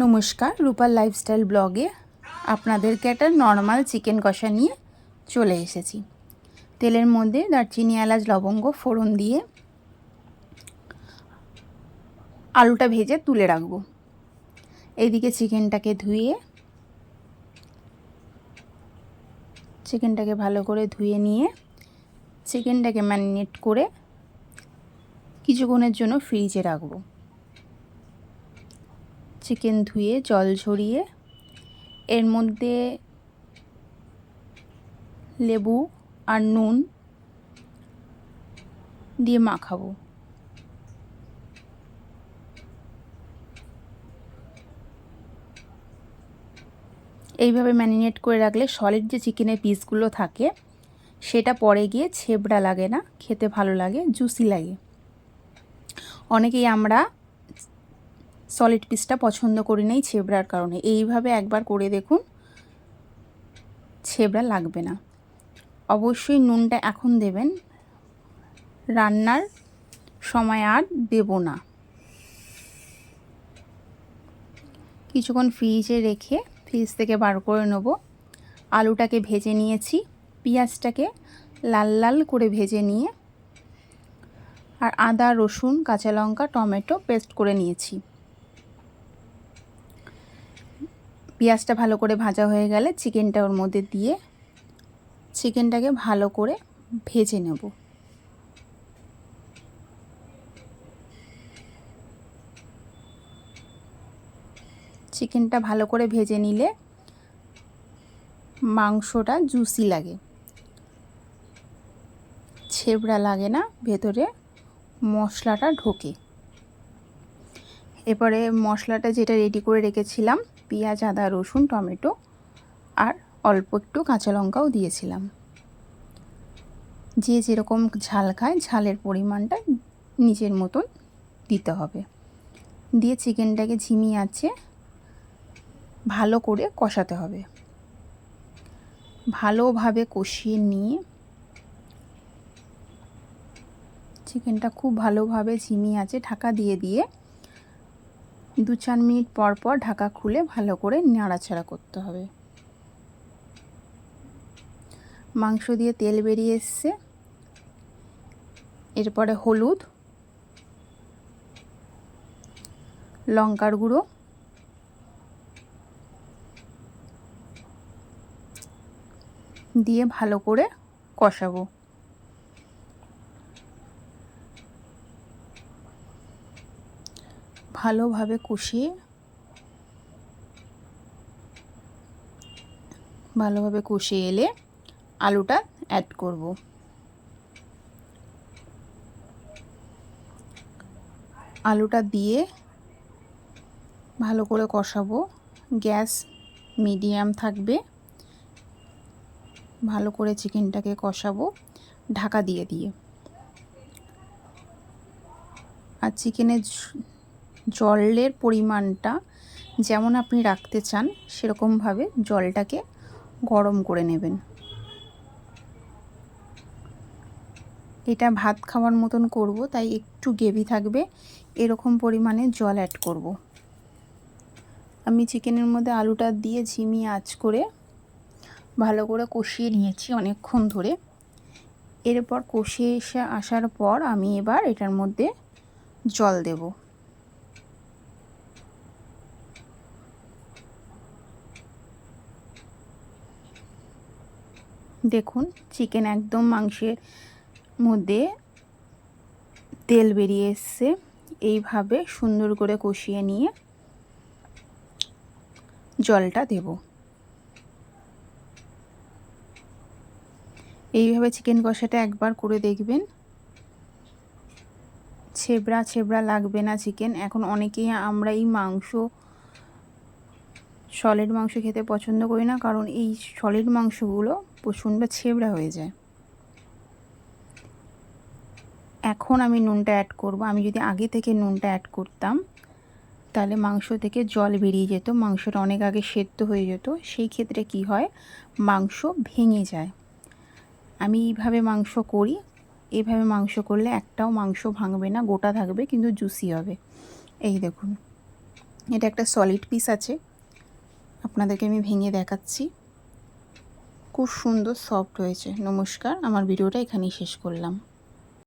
নমস্কার, রূপার লাইফস্টাইল ব্লগে আপনাদেরকে একটা নর্মাল চিকেন কষা নিয়ে চলে এসেছি। তেলের মধ্যে দারচিনি, এলাচ, লবঙ্গ ফোড়ন দিয়ে আলুটা ভেজে তুলে রাখবো। এইদিকে চিকেনটাকে ভালো করে ধুয়ে নিয়ে চিকেনটাকে ম্যারিনেট করে কিছুক্ষণের জন্য ফ্রিজে রাখবো। চিকেন ধুয়ে জল ঝরিয়ে এর মধ্যে লেবু আর নুন দিয়ে মাখাবো। এইভাবে ম্যারিনেট করে রাখলে সলিড যে চিকেনের পিসগুলো থাকে সেটা পরে গিয়ে ছেবড়া লাগে না, খেতে ভালো লাগে, জুসি লাগে। অনেকেই আমরা সলিড পিসটা পছন্দ করি না এই ছেবড়ার কারণে। এইভাবে একবার করে দেখুন, ছেবড়া লাগবে না। অবশ্যই নুনটা এখন দেবেন, রান্নার সময় আর দেব না। কিছুক্ষণ ফ্রিজে রেখে ফ্রিজ থেকে বার করে নেব। আলুটাকে ভেজে নিয়েছি, পেঁয়াজটাকে লাল লাল করে ভেজে নিয়ে আর আদা, রসুন, কাঁচা লঙ্কা, টমেটো পেস্ট করে নিয়েছি। পেঁয়াজটা ভালো করে ভাজা হয়ে গেলে চিকেনটা ওর মধ্যে দিয়ে চিকেনটাকে ভালো করে ভেজে নেব। চিকেনটা ভালো করে ভেজে নিলে মাংসটা জুসি লাগে, ছেবড়া লাগে না, ভেতরে মশলাটা ঢোকে। এরপরে মশলাটা যেটা রেডি করে রেখেছিলাম, পেঁয়াজ, আদা, রসুন, টমেটো আর অল্প একটু কাঁচা লঙ্কাও দিয়েছিলাম। যে যেরকম ঝাল খায় ঝালের পরিমাণটা নিজের মতন দিতে হবে। দিয়ে চিকেনটাকে ঝিমি আঁচে ভালো করে কষাতে হবে। ভালোভাবে কষিয়ে নিয়ে চিকেনটা খুব ভালোভাবে ঝিমি আঁচে ঢাকা দিয়ে 2-4 মিনিট পর পর ঢাকা খুলে ভালো করে নাড়াচাড়া করতে হবে। মাংস দিয়ে তেল বেরিয়ে এসছে। এরপরে হলুদ, লঙ্কার গুঁড়ো, দিয়ে ভালো করে কষাবো। ভালোভাবে কষিয়ে এলে আলুটা অ্যাড করব। আলুটা দিয়ে ভালো করে কষাবো। গ্যাস মিডিয়াম থাকবে। ভালো করে চিকেনটাকে কষাবো ঢাকা দিয়ে। আর চিকেনের জলের পরিমাণটা যেমন আপনি রাখতে চান সেরকমভাবে জলটাকে গরম করে নেবেন। এটা ভাত খাওয়ার মতন করব, তাই একটু গ্রেভি থাকবে, এরকম পরিমাণে জল অ্যাড করব। আমি চিকেনের মধ্যে আলুটা দিয়ে ঝিমি আঁচ করে ভালো করে কষিয়ে নিয়েছি অনেকক্ষণ ধরে। এরপর কষিয়ে আসার পর আমি এবার এটার মধ্যে জল দেব। দেখুন চিকেন একদম মাংসের মধ্যে তেল বেরিয়ে এসছে। এইভাবে সুন্দর করে কষিয়ে নিয়ে জলটা দেব। এইভাবে চিকেন কষাটা একবার করে দেখবেন, ছেবড়া লাগবে না চিকেন। এখন অনেকেই আমরা এই সলিড মাংস খেতে পছন্দ করি না, কারণ এই সলিড মাংসগুলো প্রচণ্ড ছেবড়া হয়ে যায়। এখন আমি নুনটা অ্যাড করব। আমি যদি আগে থেকে নুনটা অ্যাড করতাম তাহলে মাংস থেকে জল বেরিয়ে যেত, মাংসটা অনেক আগে সেদ্ধ হয়ে যেত। সেই ক্ষেত্রে কি হয়, মাংস ভেঙে যায়। আমি এইভাবে মাংস করি। এইভাবে মাংস করলে একটাও মাংস ভাঙবে না, গোটা থাকবে কিন্তু জুসি হবে। এই দেখুন এটা একটা সলিড পিস আছে, আপনাদেরকে আমি ভেঙে দেখাচ্ছি। খুব সুন্দর সফট হয়েছে। নমস্কার, আমার ভিডিওটা এখানেই শেষ করলাম।